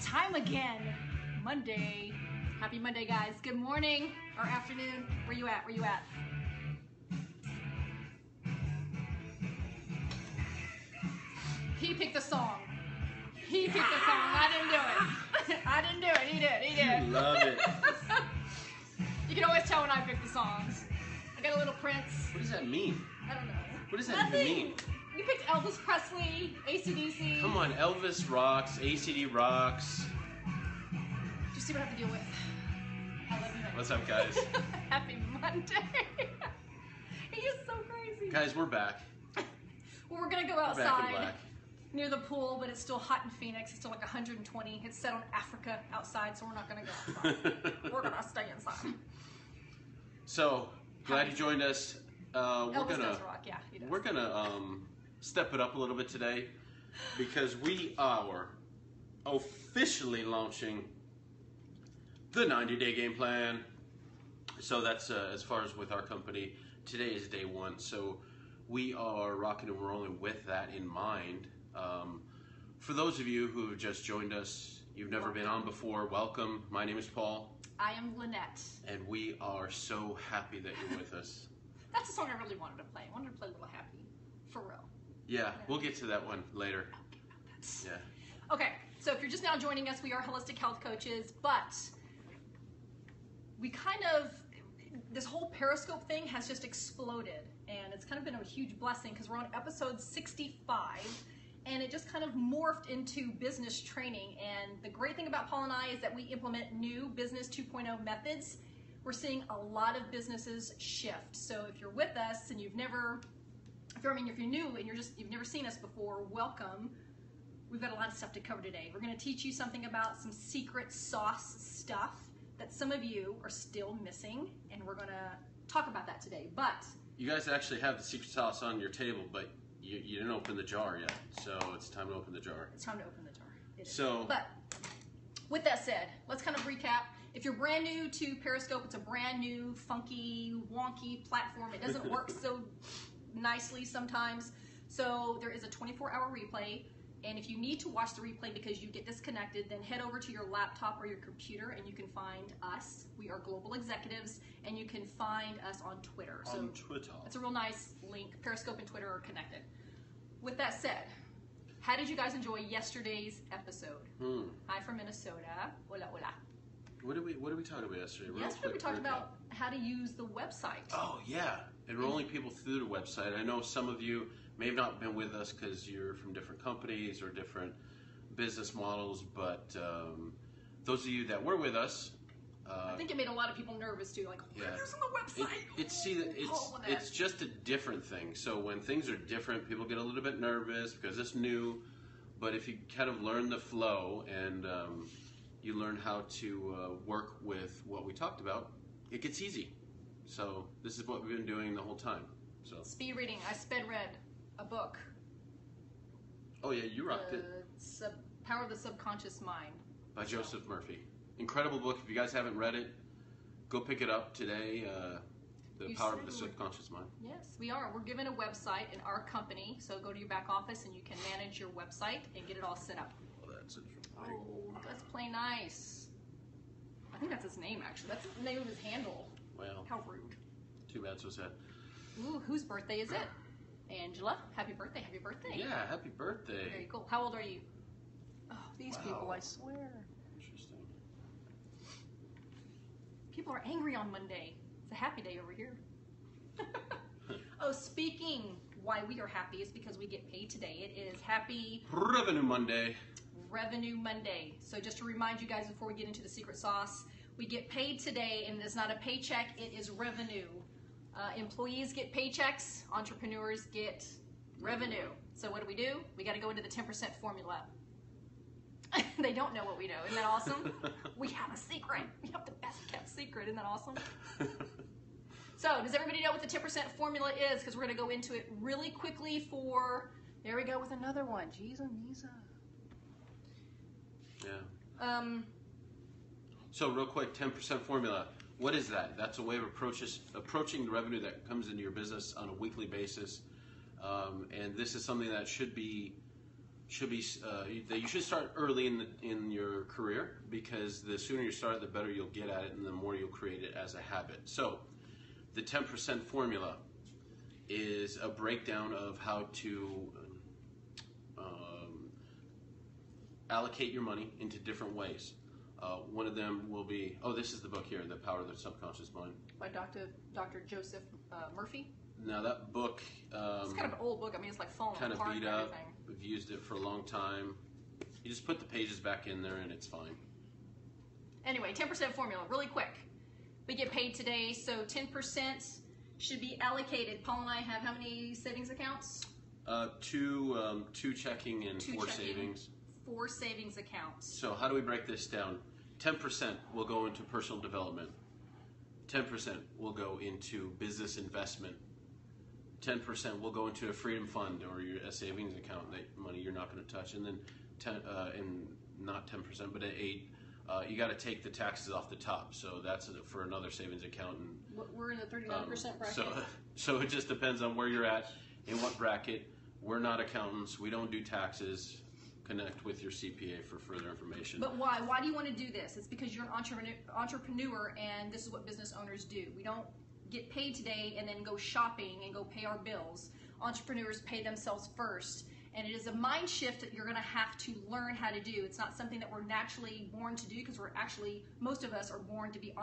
time again. Monday. Happy Monday, guys. Good morning or afternoon. Where you at? Where you at? He picked the song. He picked the song. I didn't do it. I didn't do it. He did. He did. Love it. You can always tell when I pick the songs. I got a little Prince. What does that mean? I don't know. What does that even mean? You picked Elvis Presley, AC/DC. Come on, Elvis rocks, ACD rocks. Just see what I have to deal with. I love you. What's up, guys? Happy Monday. He is so crazy. Guys, we're back. Well, we're gonna go We're back in outside black. near the pool, but it's still hot in Phoenix. It's still like 120. It's set on Africa outside, so we're not gonna go outside. We're gonna stay inside. So glad you joined us. Elvis does rock, yeah, he does. We're gonna step it up a little bit today because we are officially launching the 90-day game plan. So that's as far as with our company. Today is day one, so we are rocking and rolling with that in mind. For those of you who have just joined us, you've never been on before, welcome. My name is Paul. I am Lynette. And we are so happy that you're with us. That's a song I really wanted to play. I wanted to play Little Happy, for real. Yeah, we'll get to that one later. Okay, about that. Yeah. Okay, so if you're just now joining us, we are holistic health coaches, but we kind of, this whole Periscope thing has just exploded, and it's kind of been a huge blessing because we're on episode 65, and it just kind of morphed into business training. And the great thing about Paul and I is that we implement new business 2.0 methods. We're seeing a lot of businesses shift. So if you're with us and you're new and you've never seen us before, welcome. We've got a lot of stuff to cover today. We're going to teach you something about some secret sauce stuff that some of you are still missing, and we're going to talk about that today. But you guys actually have the secret sauce on your table, but you didn't open the jar yet, so it's time to open the jar. It's time to open the jar. It is. So, but with that said, let's kind of recap. If you're brand new to Periscope, it's a brand new, funky, wonky platform. It doesn't work so nicely sometimes. So there is a 24-hour replay. And if you need to watch the replay because you get disconnected, then head over to your laptop or your computer and you can find us. We are global executives, and you can find us on Twitter. On Twitter. It's a real nice link. Periscope and Twitter are connected. With that said, how did you guys enjoy yesterday's episode? Hi from Minnesota. Hola, hola. What did we talk about yesterday? Yesterday we talked about how to use the website. Oh, yeah. Enrolling people through the website. I know some of you may have not been with us because you're from different companies or different business models, but those of you that were with us, I think it made a lot of people nervous too, like, we're using the website. It's just a different thing. So when things are different, people get a little bit nervous because it's new, but if you kind of learn the flow and you learn how to work with what we talked about, it gets easy. So this is what we've been doing the whole time. So speed reading. I sped read a book. Oh yeah, you rocked it. Power of the Subconscious Mind by Joseph Murphy. Incredible book. If you guys haven't read it, go pick it up today. The Power of the Subconscious Mind. Yes, we are. We're given a website in our company, so go to your back office and you can manage your website and get it all set up. Oh, that's interesting. Oh, let's play nice. I think that's his name, actually. That's the name of his handle. Well, how rude. Too bad, so sad. Ooh, whose birthday is it? Angela, happy birthday, happy birthday. Yeah, happy birthday. Very cool. How old are you? Oh, these people, I swear. Interesting. People are angry on Monday. It's a happy day over here. Oh, speaking why we are happy is because we get paid today. It is Happy Revenue Monday. Revenue Monday. So just to remind you guys before we get into the secret sauce, we get paid today, and it's not a paycheck, it is revenue. Employees get paychecks, entrepreneurs get revenue. So what do? We got to go into the 10% formula. They don't know what we know. Isn't that awesome? We have a secret. We have the best kept secret. Isn't that awesome? So does everybody know what the 10% formula is? Because we're going to go into it really quickly for, there we go with another one. Jeez and Misa. Yeah. So real quick, 10% formula. What is that? That's a way of approaching the revenue that comes into your business on a weekly basis. And this is something that should be should be that you should start early in your career, because the sooner you start, the better you'll get at it, and the more you'll create it as a habit. So, the 10% formula is a breakdown of how to allocate your money into different ways. One of them will be, this is the book here, The Power of the Subconscious Mind. By Dr. Joseph Murphy. Now that book... it's kind of an old book. I mean, it's like falling kind apart of beat and up. everything. We've used it for a long time. You just put the pages back in there and it's fine. Anyway, 10% formula, really quick. We get paid today, so 10% should be allocated. Paul and I have how many savings accounts? Two checking and four savings. 4 savings accounts. So how do we break this down? 10% will go into personal development. 10% will go into business investment. 10% will go into a freedom fund or a savings account, that money you're not going to touch. And then not 10%, but at 8, you got to take the taxes off the top. So that's for another savings account. And we're in the 39% bracket. So it just depends on where you're at, in what bracket. We're not accountants. We don't do taxes. Connect with your CPA for further information. But why? Why do you want to do this? It's because you're an entrepreneur, and this is what business owners do. We don't get paid today and then go shopping and go pay our bills. Entrepreneurs pay themselves first, and it is a mind shift that you're going to have to learn how to do. It's not something that we're naturally born to do, because we're actually, most of us are born to be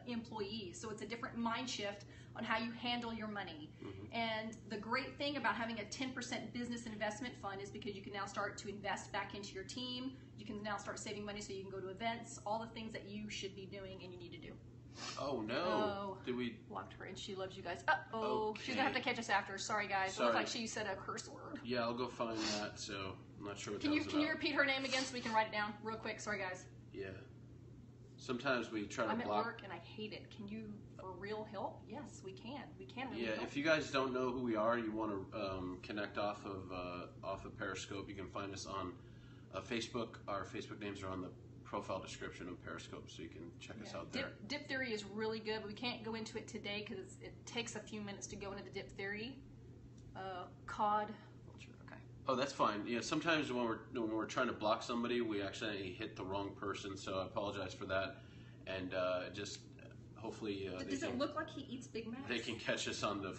employees. So it's a different mind shift on how you handle your money. And the great thing about having a 10% business investment fund is because you can now start to invest back into your team. You can now start saving money so you can go to events, all the things that you should be doing and you need to do. Oh no! Oh, did we blocked her, and she loves you guys. Uh-oh, okay. She's gonna have to catch us after. Sorry, guys. Sorry. It looked like she said a curse word. Yeah, I'll go find that. So I'm not sure what Can that you was can you about. repeat her name again so we can write it down real quick? Sorry, guys. Yeah. Sometimes we try to I'm block. at work and I hate it. Can you, for real, help? Yes, we can. We can really help. If you guys don't know who we are, you want to connect off of Periscope, you can find us on Facebook. Our Facebook names are on the profile description of Periscope, so you can check us out there. Dip theory is really good, but we can't go into it today because it takes a few minutes to go into the dip theory. Cod. Okay. Oh, that's fine. Yeah, sometimes when we're trying to block somebody, we actually hit the wrong person, so I apologize for that. And just hopefully Does it look like he eats Big Macs? they can catch us on the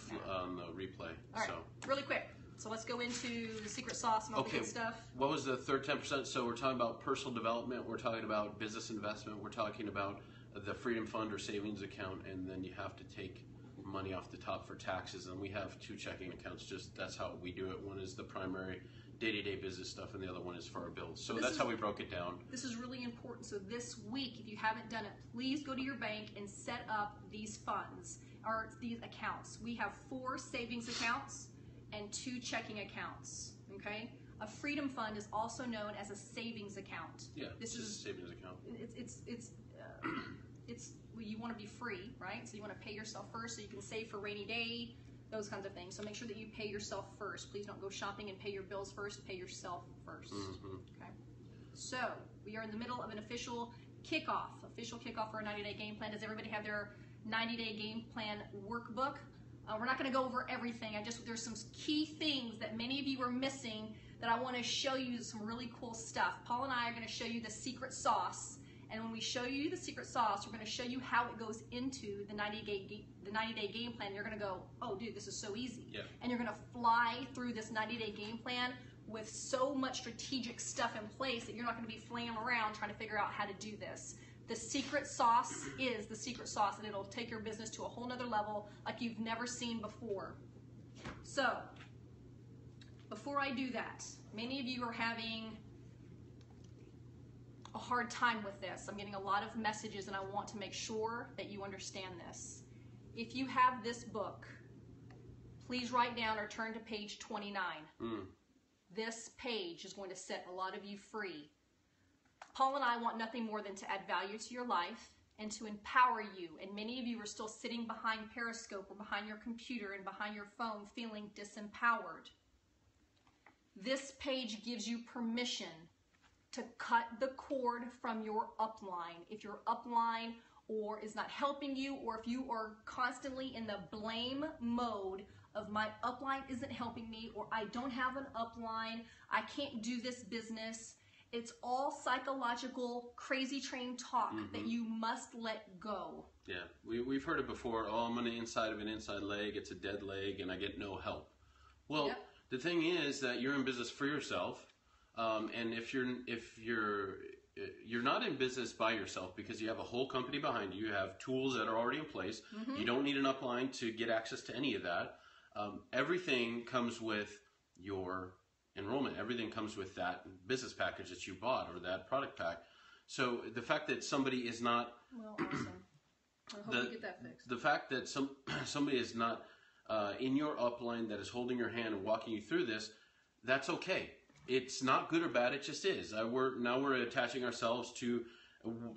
replay. All right, So. really quick. So let's go into the secret sauce and all the good stuff. What was the third 10%? So we're talking about personal development, we're talking about business investment, we're talking about the freedom fund or savings account, and then you have to take money off the top for taxes. And we have 2 checking accounts, just that's how we do it. One is the primary day-to-day business stuff, and the other one is for our bills. So that's how we broke it down. This is really important. So this week, if you haven't done it, please go to your bank and set up these funds, or these accounts. We have 4 savings accounts and 2 checking accounts, okay? A freedom fund is also known as a savings account. Yeah, this is a savings account. Well, you want to be free, right? So you want to pay yourself first so you can save for rainy day, those kinds of things. So make sure that you pay yourself first. Please don't go shopping and pay your bills first. Pay yourself first, okay? So we are in the middle of an official kickoff for our 90-day game plan. Does everybody have their 90-day game plan workbook? We're not going to go over everything. There's some key things that many of you are missing that I want to show you, some really cool stuff. Paul and I are going to show you the secret sauce. And when we show you the secret sauce, we're going to show you how it goes into the 90-day game plan. You're going to go, oh, dude, this is so easy. Yeah. And you're going to fly through this 90-day game plan with so much strategic stuff in place that you're not going to be flailing around trying to figure out how to do this. The secret sauce is the secret sauce, and it'll take your business to a whole nother level like you've never seen before. So, before I do that, many of you are having a hard time with this. I'm getting a lot of messages, and I want to make sure that you understand this. If you have this book, please write down or turn to page 29. This page is going to set a lot of you free. Paul and I want nothing more than to add value to your life and to empower you. And many of you are still sitting behind Periscope or behind your computer and behind your phone feeling disempowered. This page gives you permission to cut the cord from your upline. If your upline is not helping you, or if you are constantly in the blame mode of my upline isn't helping me, or I don't have an upline, I can't do this business. It's all psychological, crazy train talk that you must let go. Yeah, we've heard it before. Oh, I'm on the inside of an inside leg. It's a dead leg, and I get no help. Well, the thing is that you're in business for yourself, and if you're not in business by yourself because you have a whole company behind you, you have tools that are already in place. You don't need an upline to get access to any of that. Everything comes with your enrollment. Everything comes with that business package that you bought or that product pack. So the fact that somebody is not awesome. I hope you get that fixed. The fact that somebody is not in your upline that is holding your hand and walking you through this, that's okay. It's not good or bad. It just is. We're attaching ourselves to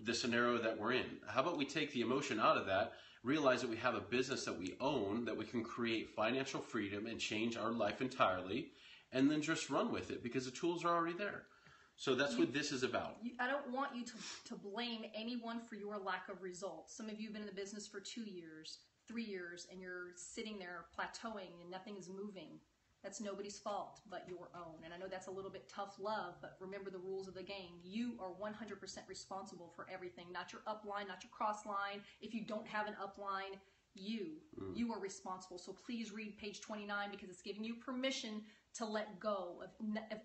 the scenario that we're in. How about we take the emotion out of that, realize that we have a business that we own, that we can create financial freedom and change our life entirely, and then just run with it because the tools are already there. So that's what this is about. I don't want you to blame anyone for your lack of results. Some of you have been in the business for 2 years, 3 years, and you're sitting there plateauing and nothing is moving. That's nobody's fault but your own. And I know that's a little bit tough love, but remember the rules of the game. You are 100% responsible for everything, not your upline, not your cross line. If you don't have an upline, you are responsible. So please read page 29 because it's giving you permission to let go of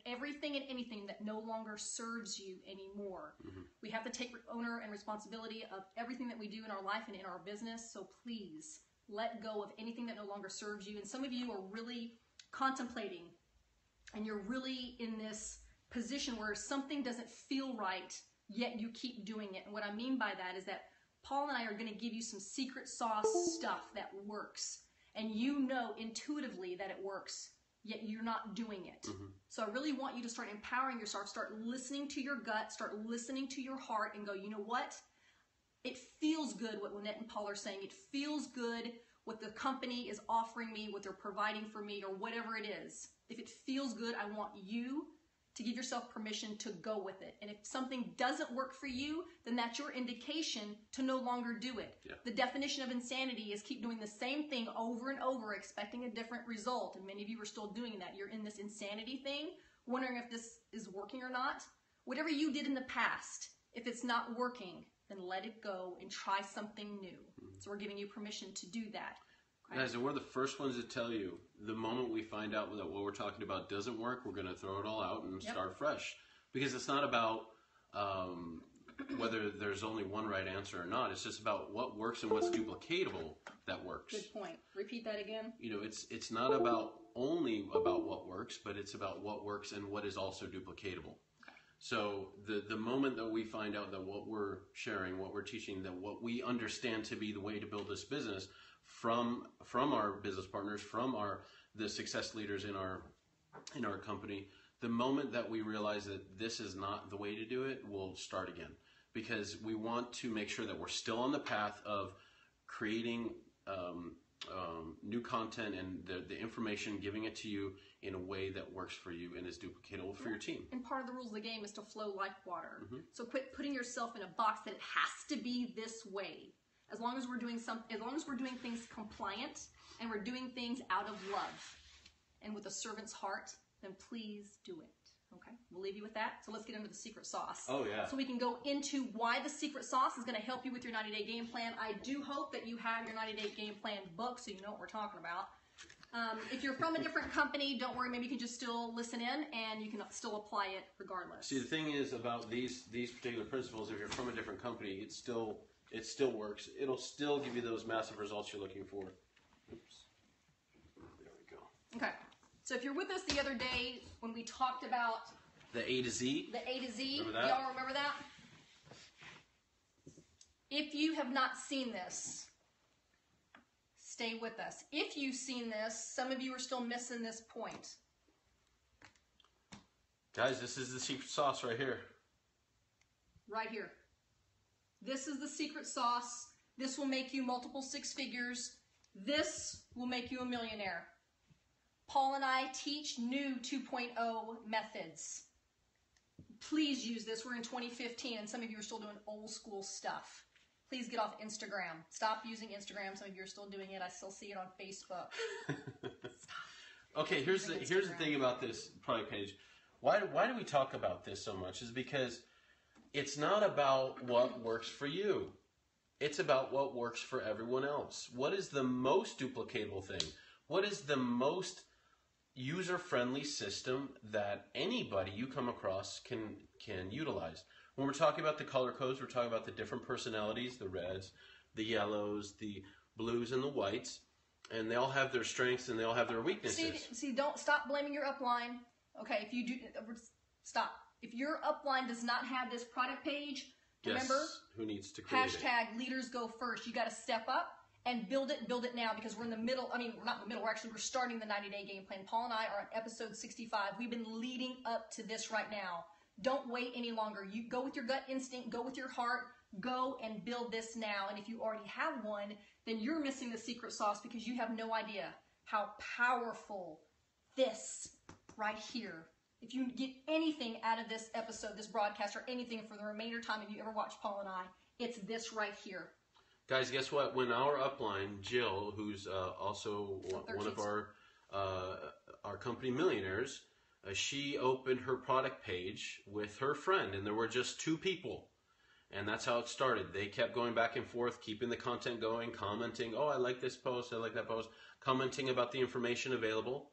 everything and anything that no longer serves you anymore. We have to take owner and responsibility of everything that we do in our life and in our business. So please let go of anything that no longer serves you. And some of you are really contemplating and you're really in this position where something doesn't feel right, yet you keep doing it. And what I mean by that is that Paul and I are going to give you some secret sauce stuff that works. And you know intuitively that it works, yet you're not doing it. So I really want you to start empowering yourself, start listening to your gut, start listening to your heart and go, you know what? It feels good what Lynette and Paul are saying. It feels good what the company is offering me, what they're providing for me, or whatever it is. If it feels good, I want you to give yourself permission to go with it. And if something doesn't work for you, then that's your indication to no longer do it. The definition of insanity is keep doing the same thing over and over, expecting a different result. And many of you are still doing that. You're in this insanity thing, wondering if this is working or not. Whatever you did in the past, if it's not working, then let it go and try something new. So we're giving you permission to do that. Guys, and we're the first ones to tell you, the moment we find out that what we're talking about doesn't work, we're going to throw it all out and start fresh. Because it's not about whether there's only one right answer or not. It's just about what works and what's duplicatable that works. Good point. Repeat that again. You know, it's not about only about what works, but it's about what works and what is also duplicatable. So the moment that we find out that what we're sharing, what we're teaching, that what we understand to be the way to build this business from our business partners, from the success leaders in our company, the moment that we realize that this is not the way to do it, we'll start again. Because we want to make sure that we're still on the path of creating new content and the information, giving it to you in a way that works for you and is duplicatable for your team. And part of the rules of the game is to flow like water. So quit putting yourself in a box that it has to be this way. As long as we're doing things compliant and we're doing things out of love and with a servant's heart, then please do it. Okay, we'll leave you with that. So let's get into the secret sauce. Oh, yeah. So we can go into why the secret sauce is going to help you with your 90-day game plan. I do hope that you have your 90-day game plan book so you know what we're talking about. If you're from a different company, don't worry. Maybe you can just still listen in and you can still apply it regardless. See, the thing is about these particular principles, if you're from a different company, it still works. It'll still give you those massive results you're looking for. Oops. There we go. Okay. So if you're with us the other day when we talked about the A to Z. The A to Z. Remember that? Y'all remember that? If you have not seen this, stay with us. If you've seen this, some of you are still missing this point. Guys, this is the secret sauce right here. Right here. This is the secret sauce. This will make you multiple six figures. This will make you a millionaire. Paul and I teach new 2.0 methods. Please use this. We're in 2015 and some of you are still doing old school stuff. Please get off Instagram. Stop using Instagram. Some of you are still doing it. I still see it on Facebook. Okay, here's the thing about this product page. Why do we talk about this so much? Is because it's not about what works for you. It's about what works for everyone else. What is the most duplicatable thing? What is the most user-friendly system that anybody you come across can utilize? When we're talking about the color codes, we're talking about the different personalities, the reds, the yellows, the blues, and the whites. And they all have their strengths and they all have their weaknesses. See, don't stop blaming your upline. Okay, if you do, stop. If your upline does not have this product page, remember, who needs to create hashtag leaders go first. You got to step up and build it now, because we're in the middle. I mean, we're not in the middle. We're starting the 90-day game plan. Paul and I are on episode 65. We've been leading up to this right now. Don't wait any longer. You go with your gut instinct. Go with your heart. Go and build this now. And if you already have one, then you're missing the secret sauce, because you have no idea how powerful this right here. If you get anything out of this episode, this broadcast, or anything for the remainder time if you ever watch Paul and I, it's this right here. Guys, guess what? When our upline, Jill, who's also one of our company millionaires, she opened her product page with her friend, and there were just 2 people. And that's how it started. They kept going back and forth, keeping the content going, commenting, oh, I like this post, I like that post, commenting about the information available.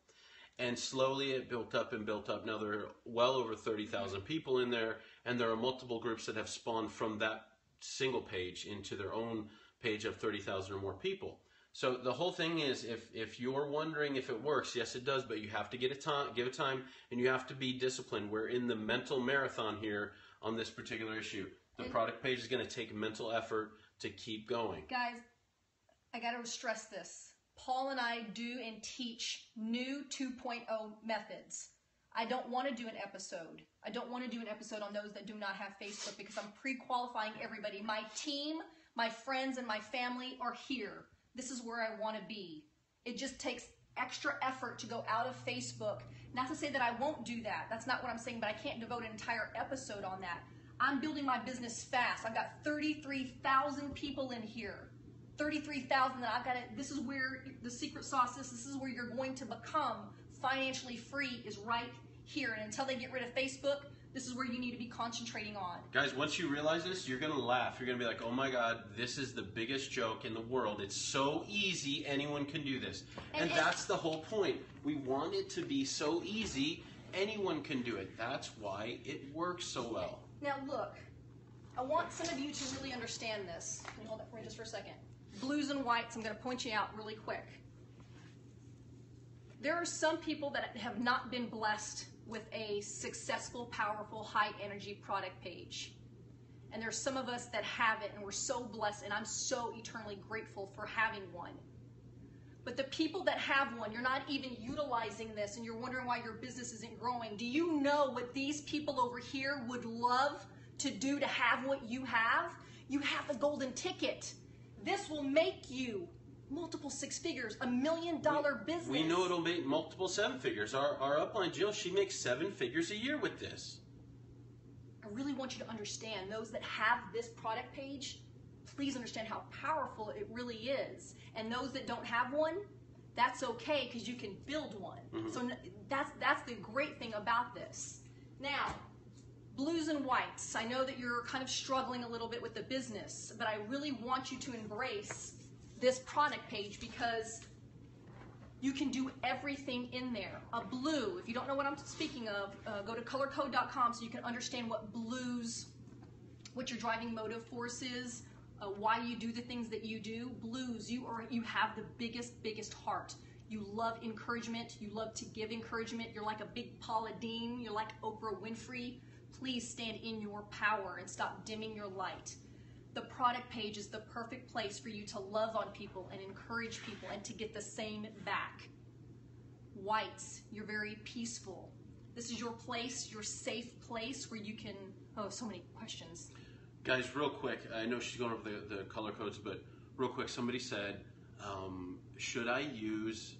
And slowly it built up and built up. Now there are well over 30,000 people in there, and there are multiple groups that have spawned from that single page into their own page of 30,000 or more people. So the whole thing is, if you're wondering if it works, yes it does, but you have to give it time, and you have to be disciplined. We're in the mental marathon here on this particular issue. The product page is going to take mental effort to keep going. Guys, I got to stress this. Paul and I do and teach new 2.0 methods. I don't want to do an episode. I don't want to do an episode on those that do not have Facebook, because I'm pre-qualifying everybody. My team, my friends, and my family are here. This is where I want to be. It just takes extra effort to go out of Facebook. Not to say that I won't do that. That's not what I'm saying, but I can't devote an entire episode on that. I'm building my business fast. I've got 33,000 people in here. 33,000 that I've got it. This is where the secret sauce is. This is where you're going to become financially free, is right here. And until they get rid of Facebook, this is where you need to be concentrating on. Guys, once you realize this, you're going to laugh. You're going to be like, oh my God, this is the biggest joke in the world. It's so easy. Anyone can do this. And that's the whole point. We want it to be so easy. Anyone can do it. That's why it works so well. Now look, I want some of you to really understand this. Can you hold that for me just for a second? Blues and whites, I'm going to point you out really quick. There are some people that have not been blessed with a successful, powerful, high-energy product page. And there's some of us that have it, and we're so blessed, and I'm so eternally grateful for having one. But the people that have one, you're not even utilizing this, and you're wondering why your business isn't growing. Do you know what these people over here would love to do to have what you have? You have the golden ticket. This will make you multiple 6 figures, $1 million business. We know it'll make multiple 7 figures. Our upline, Jill, she makes 7 figures a year with this. I really want you to understand, those that have this product page, please understand how powerful it really is. And those that don't have one, that's okay, because you can build one. Mm-hmm. So that's the great thing about this. Now, blues and whites. I know that you're kind of struggling a little bit with the business, but I really want you to embrace this product page, because you can do everything in there. A blue, if you don't know what I'm speaking of, go to colorcode.com so you can understand what blues, what your driving motive force is, why you do the things that you do. Blues, you have the biggest heart. You love encouragement. You love to give encouragement. You're like a big Paula Deen. You're like Oprah Winfrey. Please stand in your power and stop dimming your light. The product page is the perfect place for you to love on people and encourage people and to get the same back. Whites, you're very peaceful. This is your place, your safe place where you can, oh, so many questions. Guys, real quick, I know she's going over the color codes, but real quick, somebody said, should I use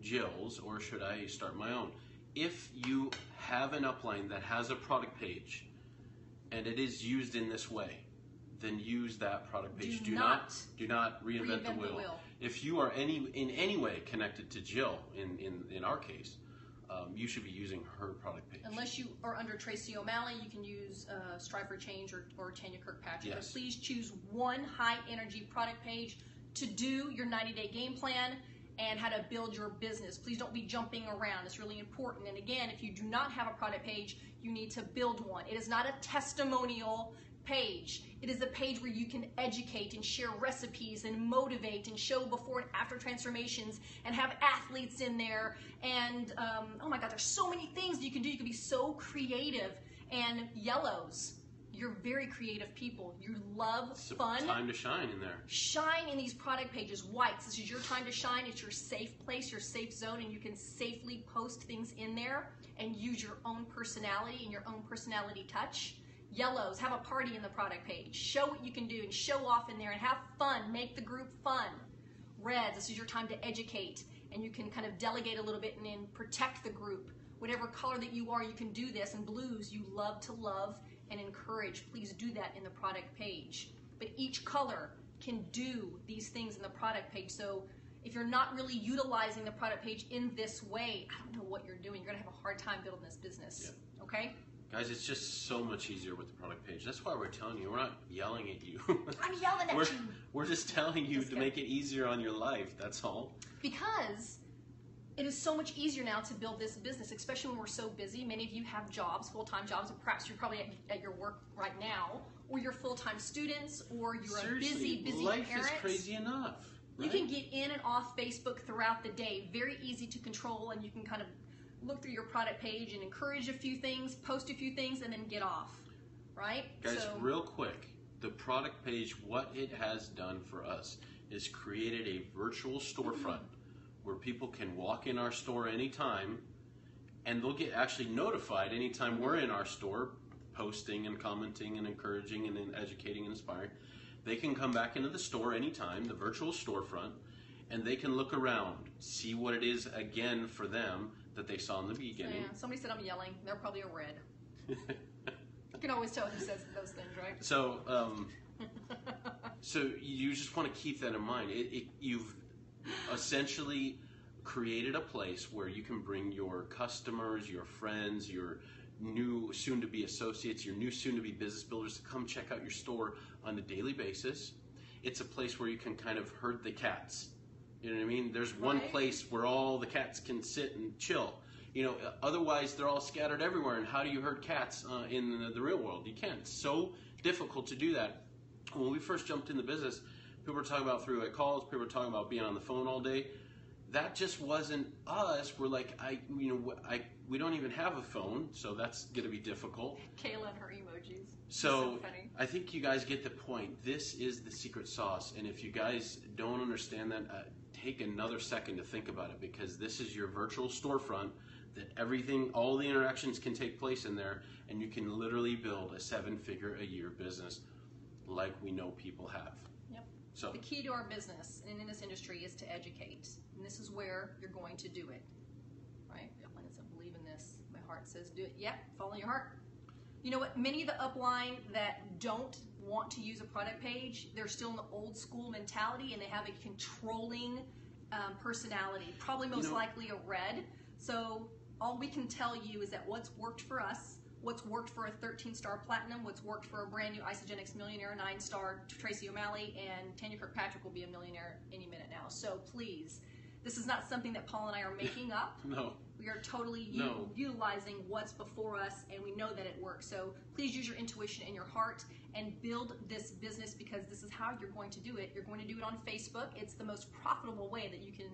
Jill's or should I start my own? If you have an upline that has a product page and it is used in this way, then use that product page. Do not reinvent the wheel. if you are in any way connected to Jill, in our case, you should be using her product page. Unless you are under Tracy O'Malley, you can use Strive for Change or Tanya Kirkpatrick. Yes. But please choose one high-energy product page to do your 90-day game plan and how to build your business. Please don't be jumping around. It's really important. And again, if you do not have a product page, you need to build one. It is not a testimonial page. It is a page where you can educate and share recipes and motivate and show before and after transformations and have athletes in there. And oh my God, there's so many things you can do. You can be so creative. And yellows, you're very creative people. You love fun. Time to shine in there. Shine in these product pages. Whites, this is your time to shine. It's your safe place, your safe zone, and you can safely post things in there and use your own personality and your own personality touch. Yellows, have a party in the product page. Show what you can do and show off in there and have fun. Make the group fun. Reds, this is your time to educate and you can kind of delegate a little bit and then protect the group. Whatever color that you are, you can do this. And blues, you love to love and encourage. Please do that in the product page. But each color can do these things in the product page. So if you're not really utilizing the product page in this way, I don't know what you're doing. You're gonna have a hard time building this business, okay? Guys, it's just so much easier with the product page. That's why we're telling you. We're not yelling at you. I'm yelling at you. We're just telling you to make it easier on your life. That's all. Because it is so much easier now to build this business, especially when we're so busy. Many of you have jobs, full-time jobs, and perhaps you're probably at your work right now, or you're full-time students, or you're Seriously, a busy life parent. is crazy enough. Right? You can get in and off Facebook throughout the day. Very easy to control, and you can kind of look through your product page and encourage a few things, post a few things, and then get off, right? Guys, real quick, the product page, what it has done for us is created a virtual storefront where people can walk in our store anytime and they'll get actually notified anytime we're in our store posting and commenting and encouraging and educating and inspiring. They can come back into the store anytime, the virtual storefront, and they can look around, see what it is again for them that they saw in the beginning. Yeah, somebody said I'm yelling. They're probably a red. You can always tell who says those things, right? So, so you just want to keep that in mind. You've essentially created a place where you can bring your customers, your friends, your new soon-to-be associates, your new soon-to-be business builders to come check out your store on a daily basis. It's a place where you can kind of herd the cats. You know what I mean? There's one place where all the cats can sit and chill. You know, otherwise they're all scattered everywhere. And how do you herd cats in the real world? You can't. It's so difficult to do that. When we first jumped in the business, people were talking about three-way calls. People were talking about being on the phone all day. That just wasn't us. We're like, we don't even have a phone, so that's going to be difficult. Kayla and her emojis. So funny. I think you guys get the point. This is the secret sauce, and if you guys don't understand that, take another second to think about it, because this is your virtual storefront that everything, all the interactions can take place in there, and you can literally build a 7-figure-a-year business like we know people have. Yep. So the key to our business and in this industry is to educate, and this is where you're going to do it, right? Lynette said, believe in this. My heart says do it. Yep, follow your heart. You know what? Many of the upline that don't want to use a product page, they're still in the old school mentality and they have a controlling personality, probably most likely a red. So all we can tell you is that what's worked for us, what's worked for a 13-star platinum, what's worked for a brand new Isogenics millionaire, 9-star Tracy O'Malley, and Tanya Kirkpatrick will be a millionaire any minute now. So please, this is not something that Paul and I are making up. No. We are totally utilizing what's before us, and we know that it works. So please use your intuition and your heart and build this business, because this is how you're going to do it. You're going to do it on Facebook. It's the most profitable way that you can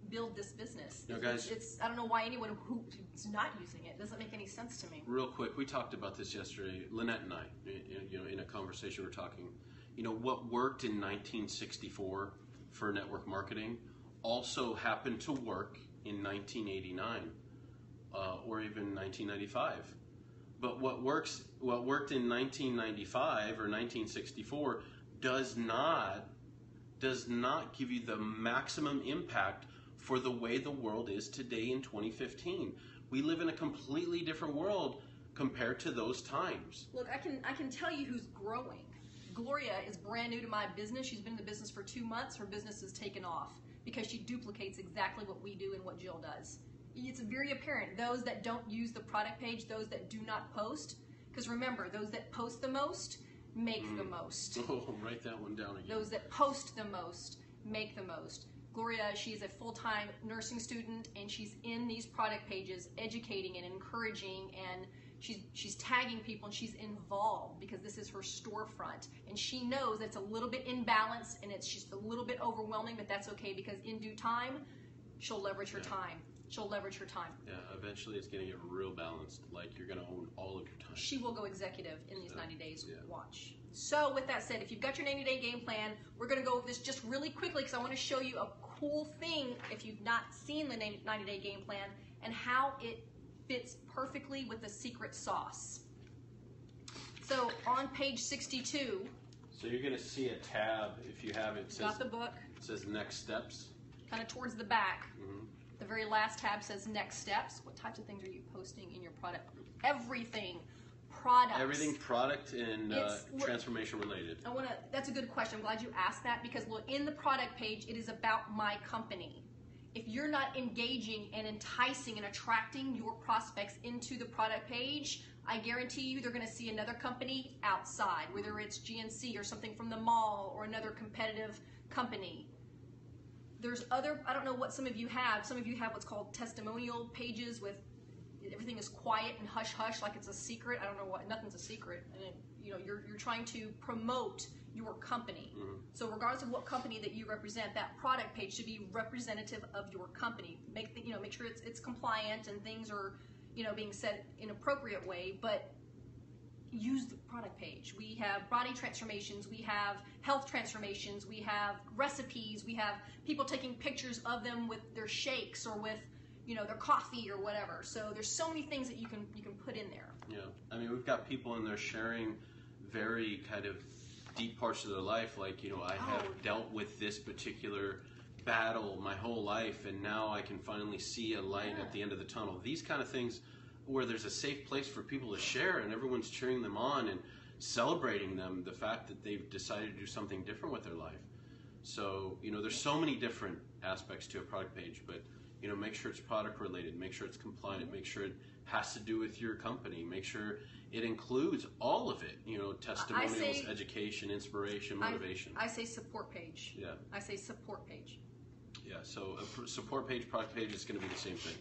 build this business. You know, guys, I don't know why anyone who's not using it. It doesn't make any sense to me. Real quick, we talked about this yesterday, Lynette and I, in a conversation we're talking. You know, what worked in 1964 for network marketing also happened to work in 1989 or even 1995. But what worked in 1995 or 1964 does not give you the maximum impact for the way the world is today in 2015. We live in a completely different world compared to those times. Look, I can tell you who's growing Gloria is brand new to my business. She's been in the business for 2 months. Her business is taken off because she duplicates exactly what we do and what Jill does. It's very apparent. Those that don't use the product page, those that do not post, because remember, those that post the most make the most. Oh, write that one down again. Those that post the most make the most. Gloria, she's a full-time nursing student, and she's in these product pages educating and encouraging, and she's tagging people, and she's involved because this is her storefront. And she knows it's a little bit imbalanced, and it's just a little bit overwhelming, but that's okay because in due time, she'll leverage her time. She'll leverage her time. Yeah, eventually it's going to get real balanced. Like you're going to own all of your time. She will go executive in these 90 days. Yeah. Watch. So with that said, if you've got your 90-day game plan, we're going to go over this just really quickly because I want to show you a cool thing if you've not seen the 90-day game plan and how it fits perfectly with the secret sauce. So on page 62. So you're going to see a tab if you have it. Got the book. It says next steps. Kind of towards the back. The very last tab says next steps. What types of things are you posting in your product? Everything. Products. Everything product and transformation related. That's a good question. I'm glad you asked that because look, in the product page, it is about my company. If you're not engaging and enticing and attracting your prospects into the product page, I guarantee you they're going to see another company outside, whether it's GNC or something from the mall or another competitive company. There's other, I don't know what some of you have. Some of you have what's called testimonial pages with everything is quiet and hush-hush like it's a secret. I don't know what, nothing's a secret. And you're trying to promote your company. So regardless of what company that you represent, that product page should be representative of your company. Make sure it's compliant and things are being said in an appropriate way, but use the product page. We have body transformations, we have health transformations, we have recipes, we have people taking pictures of them with their shakes or with their coffee or whatever. So there's so many things that you can put in there. Yeah, I mean we've got people in there sharing very kind of deep parts of their life, like I have dealt with this particular battle my whole life, and now I can finally see a light at the end of the tunnel. These kind of things where there's a safe place for people to share and everyone's cheering them on and celebrating them, the fact that they've decided to do something different with their life. So, there's so many different aspects to a product page, but, make sure it's product related, make sure it's compliant, make sure it has to do with your company, make sure it includes all of it, testimonials, education, inspiration, motivation. I say support page. Yeah. I say support page. Yeah, so a support page, product page is going to be the same thing.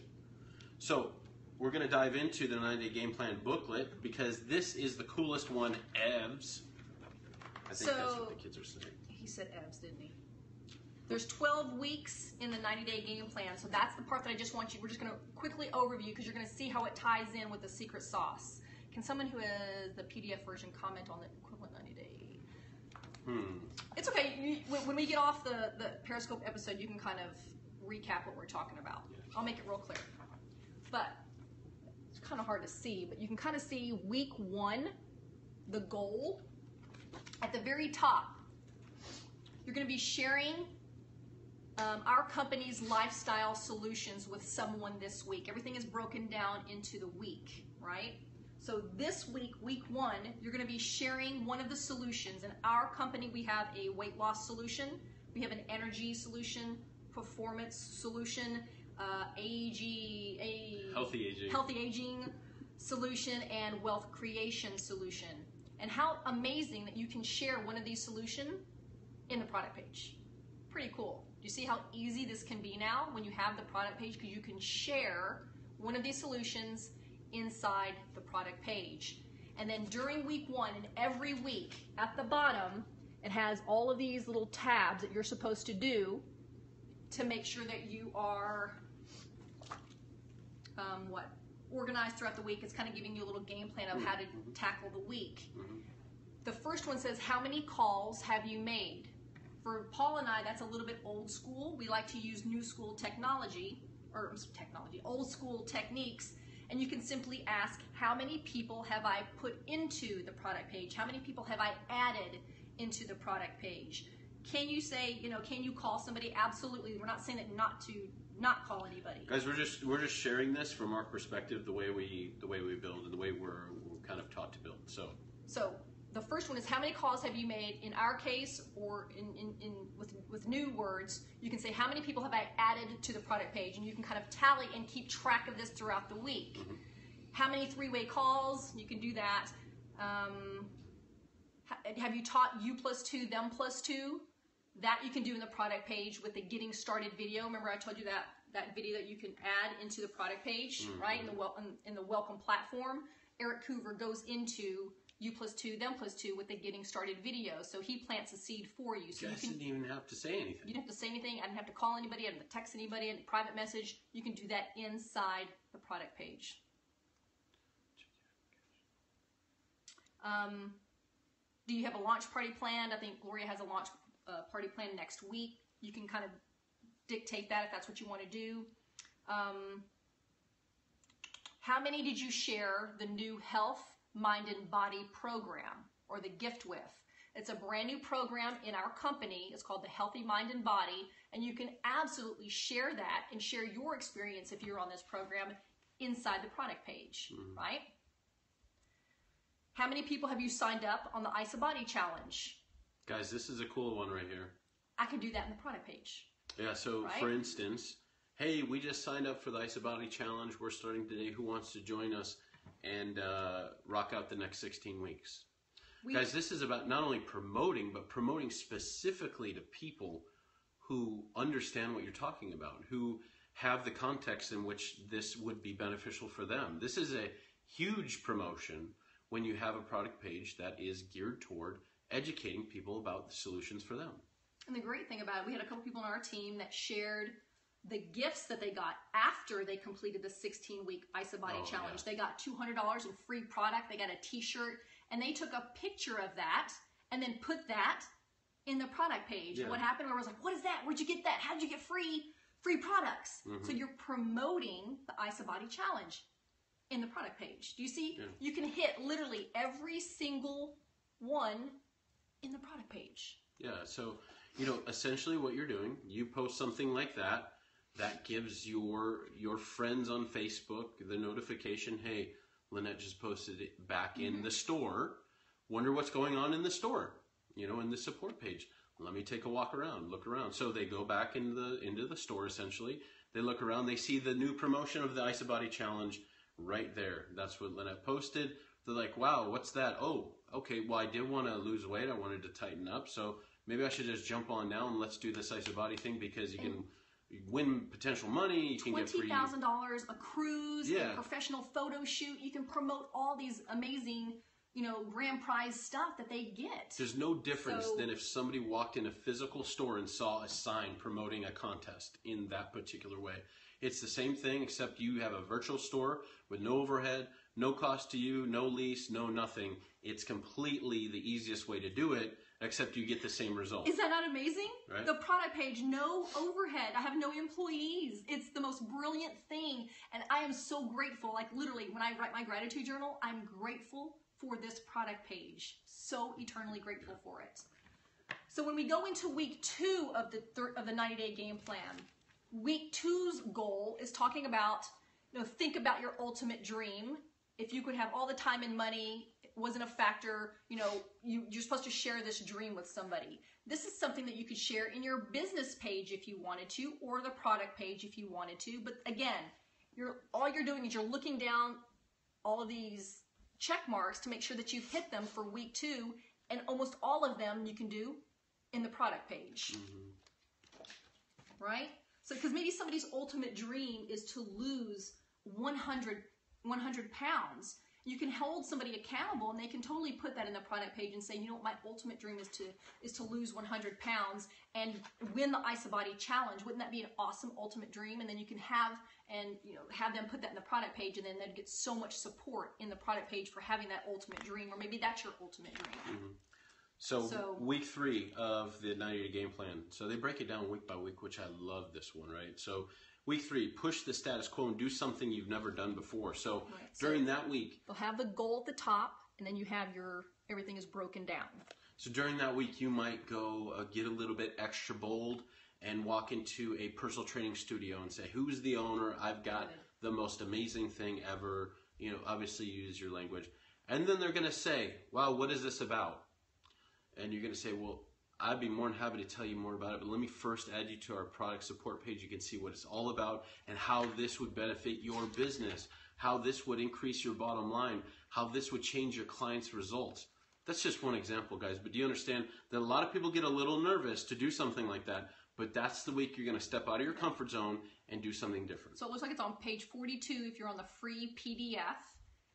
So, we're going to dive into the 90-day game plan booklet because this is the coolest one, EVs. I think that's what the kids are saying. He said EVs, didn't he? There's 12 weeks in the 90-day game plan, so that's the part that I just want you, we're just going to quickly overview because you're going to see how it ties in with the secret sauce. Can someone who has the PDF version comment on the equivalent 90-day? It's okay. When we get off the Periscope episode, you can kind of recap what we're talking about. Yeah. I'll make it real clear. But it's kind of hard to see, but you can kind of see week 1, the goal. At the very top, you're going to be sharing our company's lifestyle solutions with someone this week. Everything is broken down into the week, right? So this week, week 1, you're going to be sharing one of the solutions. In our company, we have a weight loss solution. We have an energy solution, performance solution, healthy aging solution, and wealth creation solution. And how amazing that you can share one of these solutions in the product page. Pretty cool. Do you see how easy this can be now when you have the product page? Because you can share one of these solutions inside the product page. And then during week 1 and every week at the bottom, it has all of these little tabs that you're supposed to do to make sure that you are organized throughout the week. It's kind of giving you a little game plan of how to tackle the week. The first one says, how many calls have you made? For Paul and I, that's a little bit old school. We like to use new school old school techniques. And you can simply ask, how many people have I put into the product page? How many people have I added into the product page? Can you say, can you call somebody? Absolutely. We're not saying that not call anybody. Guys, we're just sharing this from our perspective, the way we build and the way we're kind of taught to build. So the first one is how many calls have you made? In our case, or with new words, you can say how many people have I added to the product page, and you can kind of tally and keep track of this throughout the week. How many three-way calls? You can do that. Have you taught you +2, them +2? That you can do in the product page with the getting started video. Remember I told you that video that you can add into the product page, right? In the welcome platform. Eric Krueger goes into you +2, them +2 with the getting started video. So he plants a seed for you. So you didn't even have to say anything. You didn't have to say anything. I didn't have to call anybody. I didn't have to text anybody. A private message. You can do that inside the product page. Do you have a launch party planned? I think Gloria has a launch party planned next week. You can kind of dictate that if that's what you want to do. How many did you share the new Health, Mind, and Body program, or the gift with? It's a brand new program in our company. It's called the Healthy Mind and Body, and you can absolutely share that and share your experience if you're on this program inside the product page, right? How many people have you signed up on the Ice a Body Challenge? Guys, this is a cool one right here. I can do that in the product page. Yeah, so for instance, hey, we just signed up for the Ice a Body Challenge. We're starting today. Who wants to join us and rock out the next 16 weeks? Guys, this is about not only promoting, but promoting specifically to people who understand what you're talking about, who have the context in which this would be beneficial for them. This is a huge promotion when you have a product page that is geared toward educating people about the solutions for them. And the great thing about it, we had a couple people on our team that shared the gifts that they got after they completed the 16-week Ice a Body Challenge. Yeah. They got $200 in free product. They got a t-shirt, and they took a picture of that and then put that in the product page. Yeah. And what happened? Where I was like, what is that? Where'd you get that? How'd you get free products? So you're promoting the Ice a Body Challenge in the product page. Do you see? Yeah. You can hit literally every single one in the product page. Yeah, so, you know, essentially what you're doing, you post something like that, that gives your friends on Facebook the notification, hey, Lynette just posted it back in the store. Wonder what's going on in the store, you know, in the support page. Let me take a walk around, look around. So they go back into the store, essentially. They look around, they see the new promotion of the Ice a Body Challenge right there. That's what Lynette posted. They're like, wow, what's that? Oh, okay, well, I did want to lose weight. I wanted to tighten up. So maybe I should just jump on now and let's do this Ice a Body thing, because you can win potential money. You can get free $20,000, a cruise, a professional photo shoot. You can promote all these amazing, you know, grand prize stuff that they get. There's no difference than if somebody walked in a physical store and saw a sign promoting a contest in that particular way. It's the same thing, except you have a virtual store with no overhead, no cost to you, no lease, no nothing. It's completely the easiest way to do it, except you get the same result. Is that not amazing? Right? The product page, no overhead. I have no employees. It's the most brilliant thing. And I am so grateful. Like literally, when I write my gratitude journal, I'm grateful for this product page. So eternally grateful for it. So when we go into week 2 of the 90-day game plan, week 2's goal is talking about, you know, think about your ultimate dream. If you could have all the time and money, it wasn't a factor, you know, you're supposed to share this dream with somebody. This is something that you could share in your business page if you wanted to, or the product page if you wanted to. But again, all you're doing is you're looking down all of these check marks to make sure that you've hit them for week 2, and almost all of them you can do in the product page. Right? So, because maybe somebody's ultimate dream is to lose 100 pounds. You can hold somebody accountable, and they can totally put that in the product page and say, you know what, my ultimate dream is to lose 100 pounds and win the Ice a Body Challenge. Wouldn't that be an awesome ultimate dream? And then you can have them put that in the product page, and then they'd get so much support in the product page for having that ultimate dream, or maybe that's your ultimate dream. So week 3 of the 90-day game plan. So they break it down week by week, which I love this one, right? So week 3, push the status quo and do something you've never done before. So during that week, you'll have the goal at the top, and then you have everything is broken down. So during that week, you might go get a little bit extra bold and walk into a personal training studio and say, who's the owner? I've got the most amazing thing ever. You know, obviously use your language. And then they're going to say, wow, what is this about? And you're going to say, well, I'd be more than happy to tell you more about it, but let me first add you to our product support page. You can see what it's all about and how this would benefit your business, how this would increase your bottom line, how this would change your clients' results. That's just one example, guys. But do you understand that a lot of people get a little nervous to do something like that? But that's the week you're going to step out of your comfort zone and do something different. So it looks like it's on page 42 if you're on the free PDF.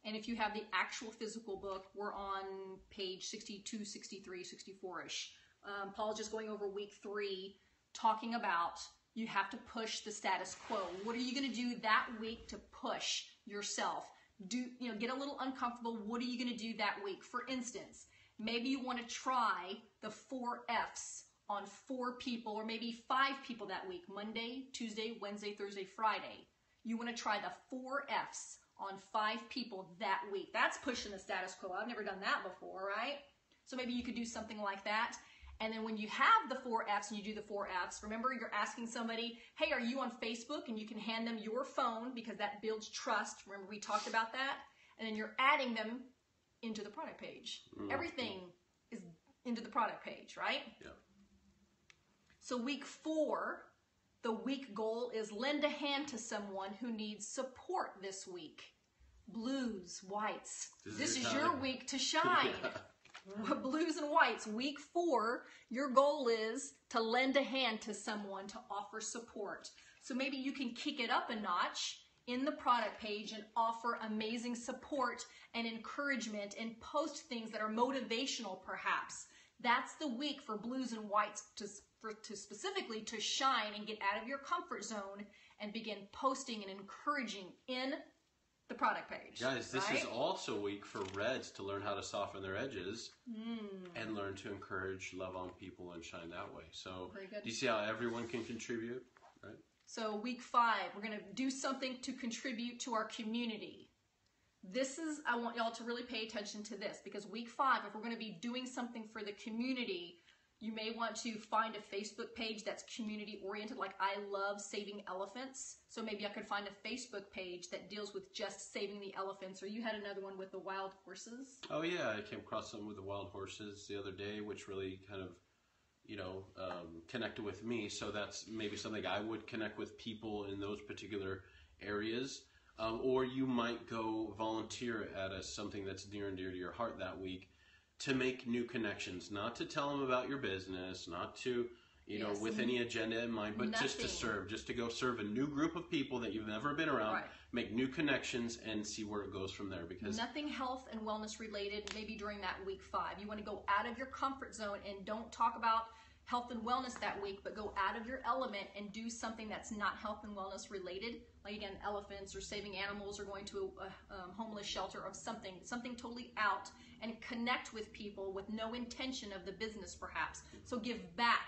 And if you have the actual physical book, we're on page 62, 63, 64-ish. Paul's just going over week 3, talking about you have to push the status quo. What are you going to do that week to push yourself? Get a little uncomfortable. What are you going to do that week? For instance, maybe you want to try the 4 F's on 4 people or maybe 5 people that week. Monday, Tuesday, Wednesday, Thursday, Friday. You want to try the 4 F's on 5 people that week. That's pushing the status quo. I've never done that before, right? So maybe you could do something like that. And then when you have the 4 F's and you do the 4 F's, remember you're asking somebody, hey, are you on Facebook? And you can hand them your phone because that builds trust. Remember we talked about that? And then you're adding them into the product page. Mm-hmm. Everything is into the product page, right? Yeah. So week 4, the week goal is lend a hand to someone who needs support this week. Blues, whites. This is your week to shine. Yeah. Blues and whites, week 4, your goal is to lend a hand to someone to offer support. So maybe you can kick it up a notch in the product page and offer amazing support and encouragement and post things that are motivational perhaps. That's the week for blues and whites to specifically to shine and get out of your comfort zone and begin posting and encouraging in the product page. Guys, this is also a week for reds to learn how to soften their edges and learn to encourage, love on people, and shine that way. So do you see how everyone can contribute? Right. So week 5, we're going to do something to contribute to our community. I want y'all to really pay attention to this because week 5, if we're going to be doing something for the community, you may want to find a Facebook page that's community oriented, like I love saving elephants. So maybe I could find a Facebook page that deals with just saving the elephants. Or you had another one with the wild horses. Oh yeah, I came across some with the wild horses the other day, which really kind of, connected with me. So that's maybe something I would connect with people in those particular areas. Or you might go volunteer at something that's near and dear to your heart that week, to make new connections, not to tell them about your business, not to, with any agenda in mind, but just to serve, just to go serve a new group of people that you've never been around, make new connections and see where it goes from there. Because nothing health and wellness related, maybe during that week 5. You want to go out of your comfort zone and don't talk about health and wellness that week, but go out of your element and do something that's not health and wellness related. Like again, elephants or saving animals or going to a homeless shelter or something totally out, and connect with people with no intention of the business perhaps. So give back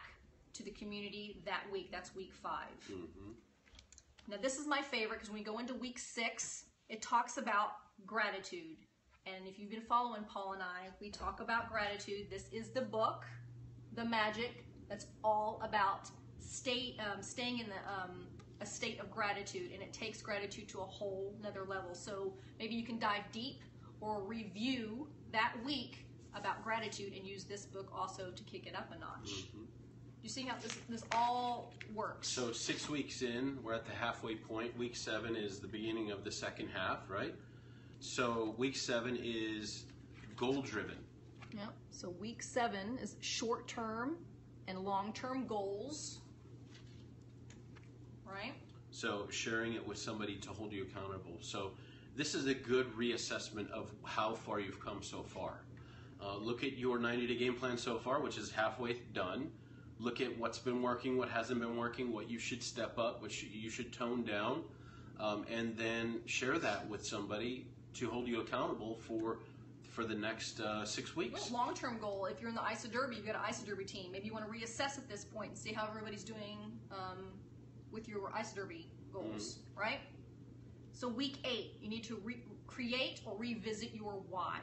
to the community that week. That's week 5. Mm-hmm. Now this is my favorite because when we go into week 6, it talks about gratitude. And if you've been following Paul and I, we talk about gratitude. This is the book, The Magic, that's all about staying in a state of gratitude, and it takes gratitude to a whole nother level. So maybe you can dive deep or review that week about gratitude and use this book also to kick it up a notch. Mm-hmm. You see how this all works? So 6 weeks in, we're at the halfway point. Week 7 is the beginning of the second half, right? So week 7 is goal-driven. Yep. So week 7 is short-term and long-term goals, right? So sharing it with somebody to hold you accountable. So this is a good reassessment of how far you've come so far. Look at your 90-day game plan so far, which is halfway done. Look at what's been working, what hasn't been working, what you should step up, what you should tone down, and then share that with somebody to hold you accountable for the next 6 weeks. Well, long-term goal, if you're in the ISA Derby, you've got an ISA Derby team. Maybe you want to reassess at this point and see how everybody's doing with your ISA Derby goals, right? So week 8, you need to create or revisit your why.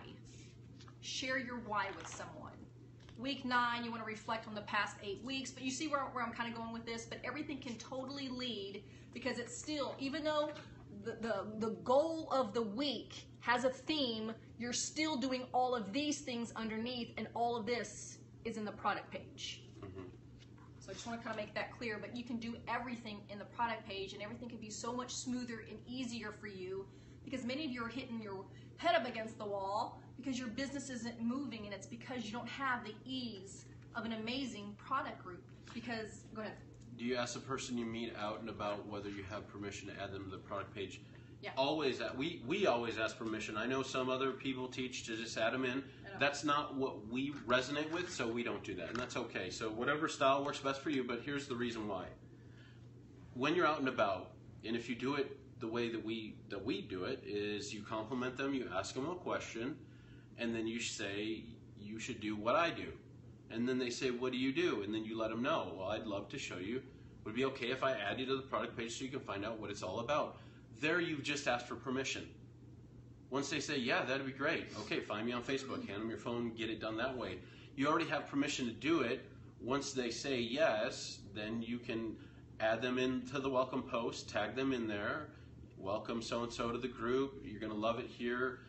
Share your why with someone. Week 9, you want to reflect on the past 8 weeks, but you see where I'm kind of going with this, but everything can totally lead because it's still, even though the goal of the week has a theme, you're still doing all of these things underneath, and all of this is in the product page. So I just want to kind of make that clear, but you can do everything in the product page, and everything can be so much smoother and easier for you, because many of you are hitting your head up against the wall because your business isn't moving, and it's because you don't have the ease of an amazing product group. Because, go ahead. Do you ask the person you meet out and about whether you have permission to add them to the product page? Yeah. Always, we always ask permission. I know some other people teach to just add them in. That's not what we resonate with, so we don't do that, and that's okay. So whatever style works best for you, but here's the reason why. When you're out and about, and if you do it the way that we do it, is you compliment them, you ask them a question, and then you say, you should do what I do. And then they say, what do you do? And then you let them know, well, I'd love to show you. Would it be okay if I add you to the product page so you can find out what it's all about? There you've just asked for permission. Once they say, yeah, that'd be great. Okay, find me on Facebook, hand them your phone, get it done that way. You already have permission to do it. Once they say yes, then you can add them into the welcome post, tag them in there, welcome so-and-so to the group, you're gonna love it here.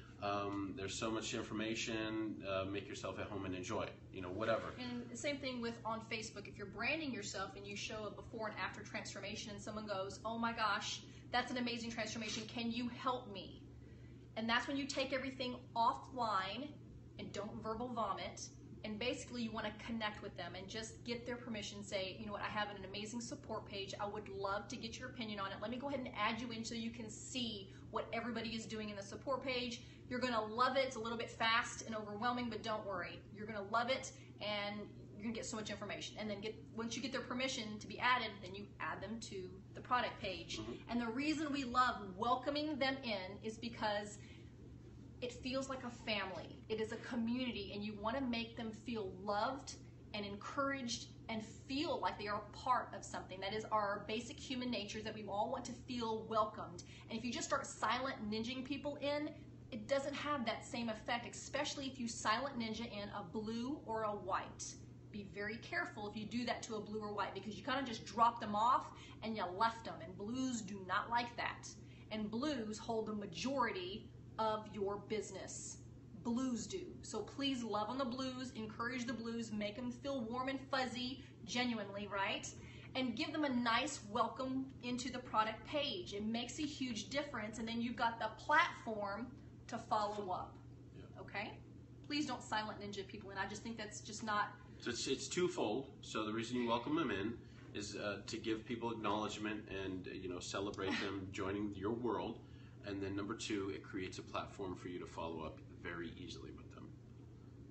There's so much information, make yourself at home and enjoy it, whatever. And the same thing with on Facebook. If you're branding yourself and you show a before and after transformation and someone goes, oh my gosh, that's an amazing transformation, can you help me? And that's when you take everything offline and don't verbal vomit, and basically you want to connect with them and just get their permission. Say, you know what, I have an amazing support page, I would love to get your opinion on it. Let me go ahead and add you in so you can see what everybody is doing in the support page. You're going to love it. It's a little bit fast and overwhelming, but don't worry. You're going to love it, and you're going to get so much information. And then once you get their permission to be added, then you add them to the product page. And the reason we love welcoming them in is because it feels like a family. It is a community, and you want to make them feel loved and encouraged and feel like they are a part of something. That is our basic human nature, that we all want to feel welcomed. And if you just start silent ninjing people in, it doesn't have that same effect, especially if you silent ninja in a blue or a white. Be very careful if you do that to a blue or white, because you kind of just dropped them off and you left them, and blues do not like that. And blues hold the majority of your business. Blues do. So please love on the blues, encourage the blues, make them feel warm and fuzzy, genuinely, right? And give them a nice welcome into the product page. It makes a huge difference, and then you've got the platform to follow up. Yeah. Okay? Please don't silent ninja people, and I just think that's just not... So it's twofold. So the reason you welcome them in is to give people acknowledgement and celebrate them joining your world. And then number two, it creates a platform for you to follow up very easily with them.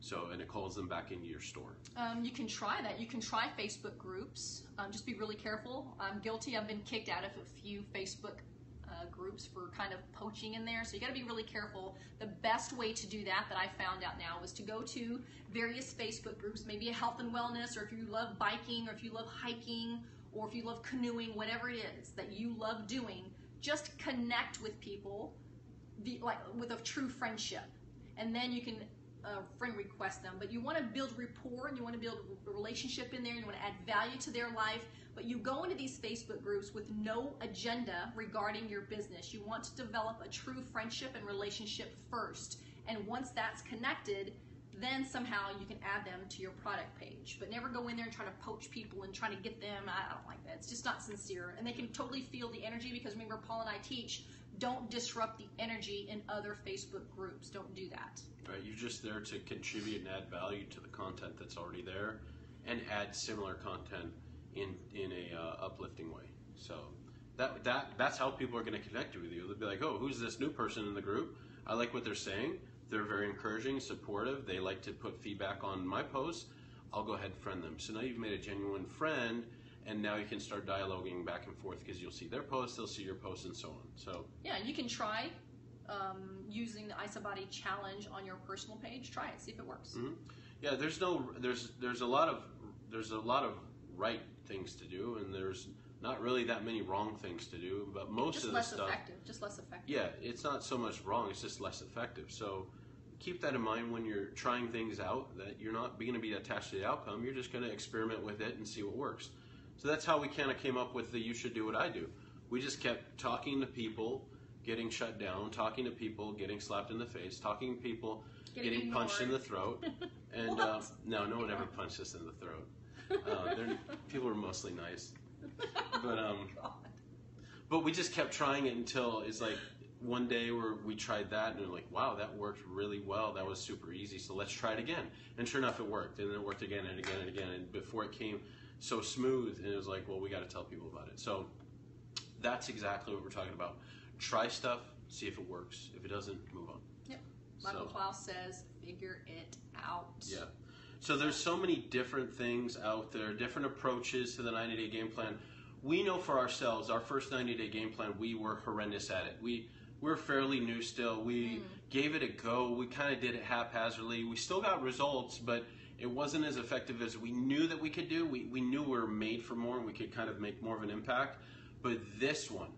So, and it calls them back into your store. You can try that. You can try Facebook groups. Just be really careful. I'm guilty. I've been kicked out of a few Facebook groups for kind of poaching in there. So you got to be really careful. The best way to do that I found out now is to go to various Facebook groups, maybe a health and wellness, or if you love biking, or if you love hiking, or if you love canoeing, whatever it is that you love doing. Just connect with people, with a true friendship, and then you can friend request them. But you want to build rapport, and you want to build a relationship in there, and you want to add value to their life. But you go into these Facebook groups with no agenda regarding your business. You want to develop a true friendship and relationship first, and once that's connected, then somehow you can add them to your product page. But never go in there and try to poach people and try to get them. I don't like that. It's just not sincere. And they can totally feel the energy, because remember, Paul and I teach, don't disrupt the energy in other Facebook groups. Don't do that. Right, you're just there to contribute and add value to the content that's already there, and add similar content in a uplifting way. So that's how people are going to connect with you. They'll be like, oh, who's this new person in the group? I like what they're saying. They're very encouraging, supportive. They like to put feedback on my posts. I'll go ahead and friend them. So now you've made a genuine friend, and now you can start dialoguing back and forth, because you'll see their posts, they'll see your posts, and so on. So yeah, you can try using the Isabody challenge on your personal page. Try it, see if it works. Mm-hmm. Yeah, there's a lot of right things to do, and there's not really that many wrong things to do, but most of the stuff just less effective. Yeah, it's not so much wrong, it's just less effective. So keep that in mind when you're trying things out, that you're not going to be attached to the outcome. You're just going to experiment with it and see what works. So that's how we kind of came up with the You Should Do What I Do. We just kept talking to people, getting shut down, talking to people, getting slapped in the face, talking to people, getting ignored. punched in the throat. And no one ever punched us in the throat. People were mostly nice. But we just kept trying it until it's like one day where we tried that and we're like, wow, that worked really well. That was super easy. So let's try it again. And sure enough, it worked. And then it worked again and again and again. And before it came so smooth, and it was like, well, we got to tell people about it. So that's exactly what we're talking about. Try stuff, see if it works. If it doesn't, move on. Yep. Michael Klaus says, figure it out. Yeah. So there's so many different things out there, different approaches to the 90-day game plan. We know for ourselves, our first 90-day game plan, we were horrendous at it. We're fairly new still. We gave it a go. We kind of did it haphazardly. We still got results, but it wasn't as effective as we knew that we could do. We knew we were made for more and we could kind of make more of an impact. But this one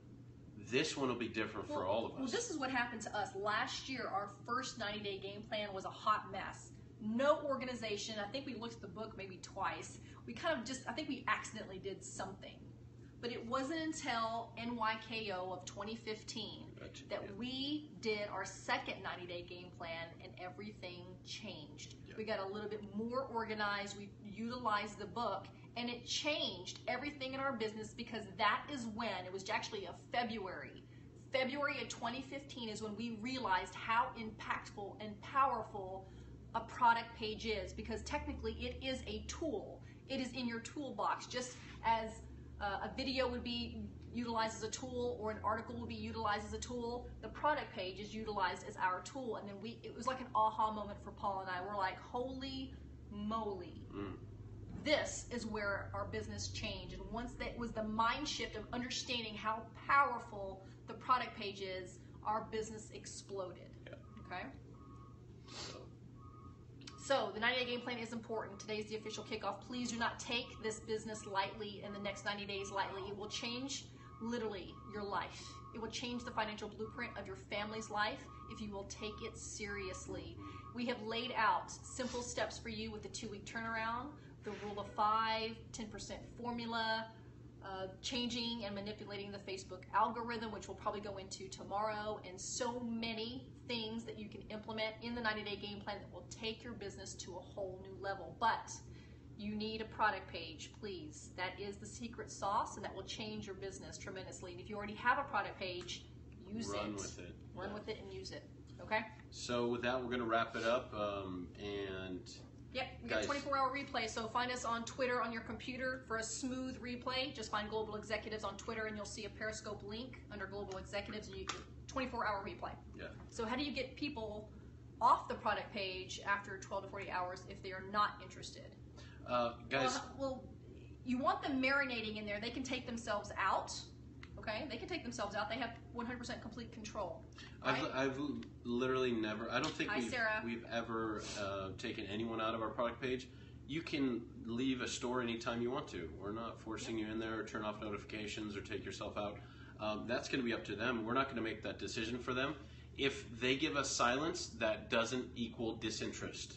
will be different for all of us. Well, this is what happened to us. Last year, our first 90-day game plan was a hot mess. No organization. I think we looked at the book maybe twice. We kind of I think we accidentally did something. But it wasn't until NYKO of 2015 that we did our second 90-day game plan and everything changed. Yeah. We got a little bit more organized. We utilized the book and it changed everything in our business because that is when, it was actually a February of 2015 is when we realized how impactful and powerful a product page is, because technically it is a tool. It is in your toolbox, just as a video would be utilized as a tool or an article would be utilized as a tool. The product page is utilized as our tool. And then it was like an aha moment for Paul and I. We're like, holy moly. This is where our business changed. And once that was the mind shift of understanding how powerful the product page is, our business exploded. Yeah. Okay? So the 90-day game plan is important. Today's the official kickoff. Please do not take this business lightly and the next 90 days lightly. It will change literally your life. It will change the financial blueprint of your family's life if you will take it seriously. We have laid out simple steps for you with the 2-week turnaround, the rule of 5, 10% formula, changing and manipulating the Facebook algorithm, which we'll probably go into tomorrow, and so many things that you can implement in the 90-day game plan that will take your business to a whole new level. But you need a product page, please. That is the secret sauce, and that will change your business tremendously. And if you already have a product page, use it. Run with it. Run with it and use it. Okay? So with that, we're going to wrap it up. And yep, we got 24-hour replay. So find us on Twitter on your computer for a smooth replay. Just find Global Executives on Twitter, and you'll see a Periscope link under Global Executives, and you get 24-hour replay. Yeah. So how do you get people off the product page after 12 to 40 hours if they are not interested? Guys, well, you want them marinating in there. They can take themselves out. Okay, they can take themselves out. They have 100% complete control. Right? I've literally never. I don't think we've ever taken anyone out of our product page. You can leave a store anytime you want to. We're not forcing you in there, or turn off notifications, or take yourself out. That's going to be up to them. We're not going to make that decision for them. If they give us silence, that doesn't equal disinterest.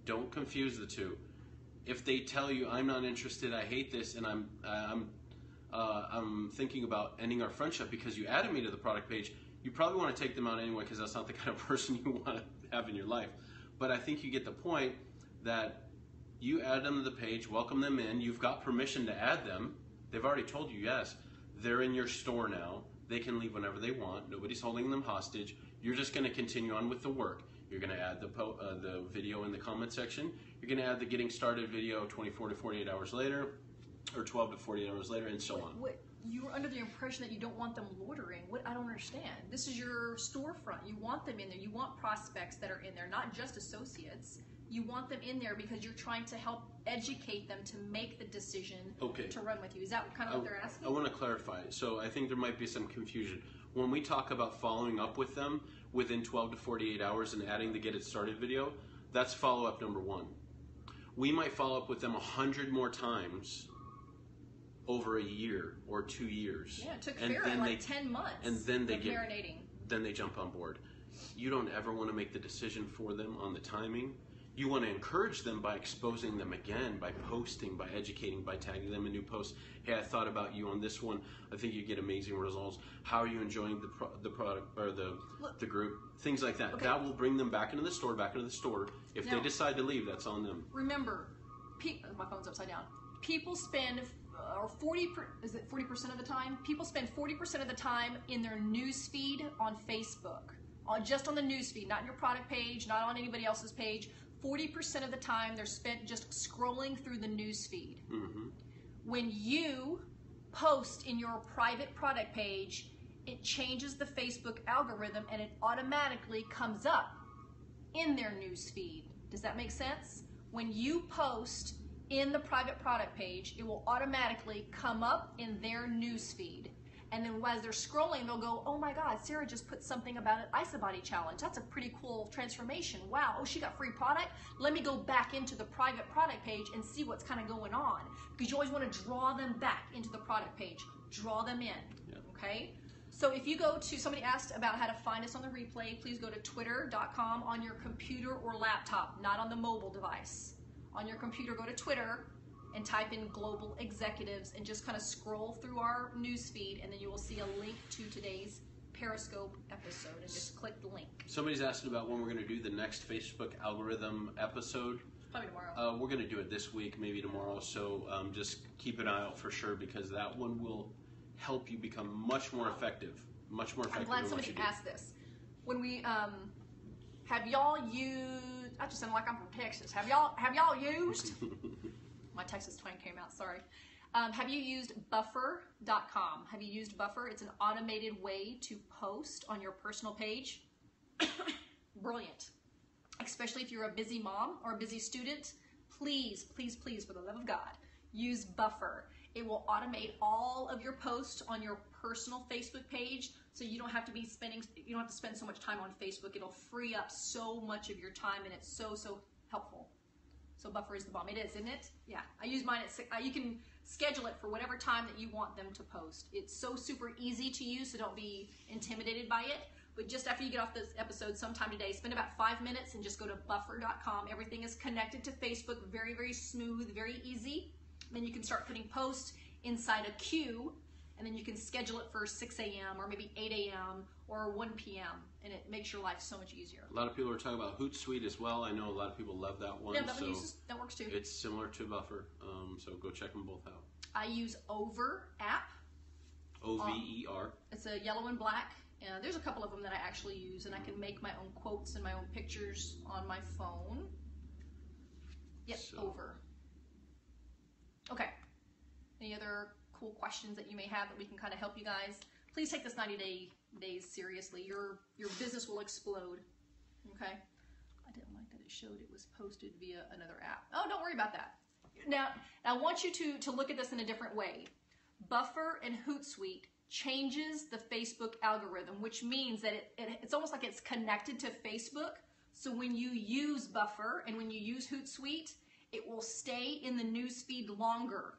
Don't confuse the two. If they tell you, I'm not interested, I hate this, and I'm thinking about ending our friendship because you added me to the product page, you probably want to take them out anyway because that's not the kind of person you want to have in your life. But I think you get the point that you add them to the page, welcome them in, you've got permission to add them. They've already told you yes. They're in your store now. They can leave whenever they want. Nobody's holding them hostage. You're just going to continue on with the work. You're going to add the video in the comment section. You're going to add the getting started video 24 to 48 hours later, or 12 to 48 hours later, and so on. You were under the impression that you don't want them loitering. I don't understand. This is your storefront. You want them in there. You want prospects that are in there, not just associates. You want them in there because you're trying to help educate them to make the decision to run with you. Is that kind of what they're asking? I want to clarify. So I think there might be some confusion. When we talk about following up with them within 12 to 48 hours and adding the Get It Started video, that's follow-up number 1. We might follow up with them 100 more times over a year or 2 years. Yeah, it took Farrah like 10 months and then they get marinating. Then they jump on board. You don't ever want to make the decision for them on the timing. You want to encourage them by exposing them again, by posting, by educating, by tagging them in new posts. Hey, I thought about you on this one. I think you get amazing results. How are you enjoying the product or the group? Things like that. Okay. That will bring them back into the store. If they decide to leave, that's on them. Remember, my phone's upside down. People spend 40% of the time? People spend 40% of the time in their news feed on Facebook. Just on the news feed, not in your product page, not on anybody else's page. 40% of the time they're spent just scrolling through the news feed. Mm-hmm. When you post in your private product page, it changes the Facebook algorithm and it automatically comes up in their news feed. Does that make sense? When you post in the private product page, it will automatically come up in their news feed. And then as they're scrolling, they'll go, oh my God, Sarah just put something about an IsoBody challenge. That's a pretty cool transformation. Wow, oh, she got free product? Let me go back into the private product page and see what's kind of going on. Because you always want to draw them back into the product page. Draw them in, okay? So if you go to, somebody asked about how to find us on the replay, please go to twitter.com on your computer or laptop, not on the mobile device. On your computer, go to Twitter and type in Global Executives and just kind of scroll through our news feed, and then you will see a link to today's Periscope episode, and just click the link. Somebody's asking about when we're going to do the next Facebook algorithm episode. Probably tomorrow. We're going to do it this week, maybe tomorrow, so just keep an eye out for sure, because that one will help you become much more effective. Much more effective. I'm glad somebody asked this. When we have y'all used, I just sound like I'm from Texas. Have y'all used my Texas twang came out, sorry. Have you used buffer.com? Have you used Buffer? It's an automated way to post on your personal page. Brilliant. Especially if you're a busy mom or a busy student, please, please, please, for the love of God, use Buffer. It will automate all of your posts on your personal Facebook page, so you don't have to spend so much time on Facebook. It'll free up so much of your time, and it's so helpful. So Buffer is the bomb. It is, isn't it? Yeah. I use mine at 6. You can schedule it for whatever time that you want them to post. It's so super easy to use, so don't be intimidated by it. But just after you get off this episode sometime today, spend about 5 minutes and just go to buffer.com. Everything is connected to Facebook. Very, very smooth, very easy. Then you can start putting posts inside a queue, and then you can schedule it for 6 a.m. or maybe 8 a.m. or 1 p.m. and it makes your life so much easier. A lot of people are talking about Hootsuite as well. I know a lot of people love that one. Yeah, that works too. It's similar to Buffer, so go check them both out. I use Over app. O-V-E-R. It's a yellow and black. There's a couple of them that I actually use, and I can make my own quotes and my own pictures on my phone. Yep, Over. Okay. Any other cool questions that you may have that we can kind of help you guys? Please take this 90 days seriously. Your business will explode. Okay? I didn't like that it showed it was posted via another app. Oh, don't worry about that. Now I want you to look at this in a different way. Buffer and Hootsuite changes the Facebook algorithm, which means that it's almost like it's connected to Facebook. So when you use Buffer and when you use Hootsuite, it will stay in the newsfeed longer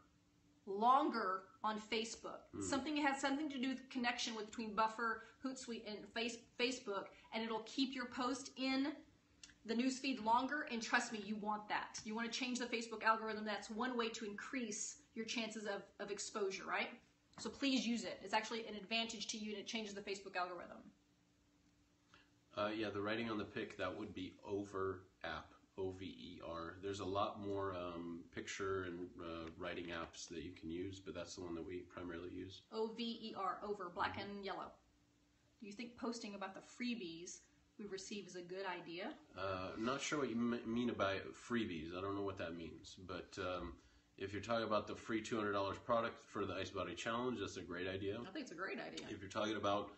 on Facebook. Something has something to do with the connection between Buffer, Hootsuite, and Facebook, and it'll keep your post in the newsfeed longer. And trust me, you want that. You want to change the Facebook algorithm. That's one way to increase your chances of exposure, right? So please use it. It's actually an advantage to you, and it changes the Facebook algorithm. Yeah, the writing on the pic, that would be Over app. O-V-E-R. There's a lot more picture and writing apps that you can use, but that's the one that we primarily use. O-V-E-R, Over, black and yellow. Do you think posting about the freebies we receive is a good idea? Not sure what you mean by freebies. I don't know what that means, but if you're talking about the free $200 product for the IsoBody Challenge, that's a great idea. I think it's a great idea. If you're talking about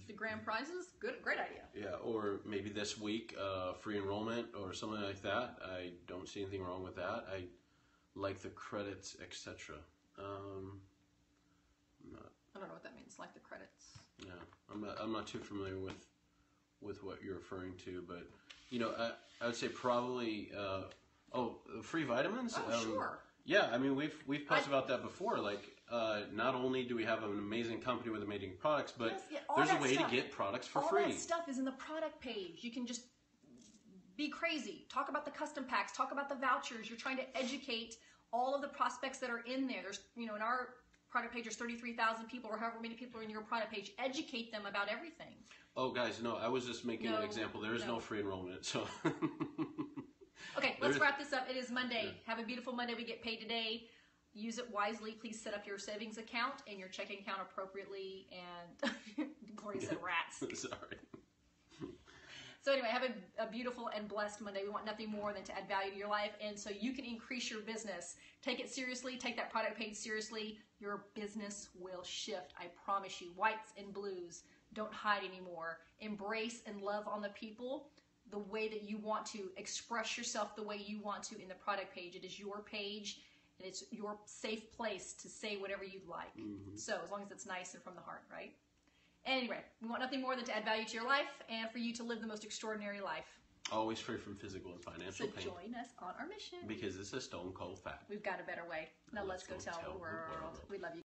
the grand prizes, great idea. Yeah, or maybe this week, free enrollment or something like that. I don't see anything wrong with that. I like the credits, etc. I don't know what that means. Like the credits. Yeah, I'm not too familiar with what you're referring to, but I would say probably free vitamins. Oh, sure. Yeah, I mean we've posted about that before. Like, not only do we have an amazing company with amazing products, but there's a way to get products for free. All that stuff is in the product page. You can just be crazy. Talk about the custom packs. Talk about the vouchers. You're trying to educate all of the prospects that are in there. There's, in our product page, there's 33,000 people or however many people are in your product page. Educate them about everything. Oh, guys, no, I was just making an example. There is no free enrollment, so. Okay, let's wrap this up. It is Monday. Yeah. Have a beautiful Monday. We get paid today. Use it wisely. Please set up your savings account and your checking account appropriately. And Gloria said rats. Sorry. So anyway, have a beautiful and blessed Monday. We want nothing more than to add value to your life. And so you can increase your business. Take it seriously. Take that product page seriously. Your business will shift. I promise you. Whites and blues. Don't hide anymore. Embrace and love on the people the way that you want to. Express yourself the way you want to in the product page. It is your page. And it's your safe place to say whatever you'd like. Mm-hmm. So as long as it's nice and from the heart, right? Anyway, we want nothing more than to add value to your life and for you to live the most extraordinary life. Always free from physical and financial pain. So join us on our mission. Because it's a stone cold fact. We've got a better way. Now let's go tell the world. We love you.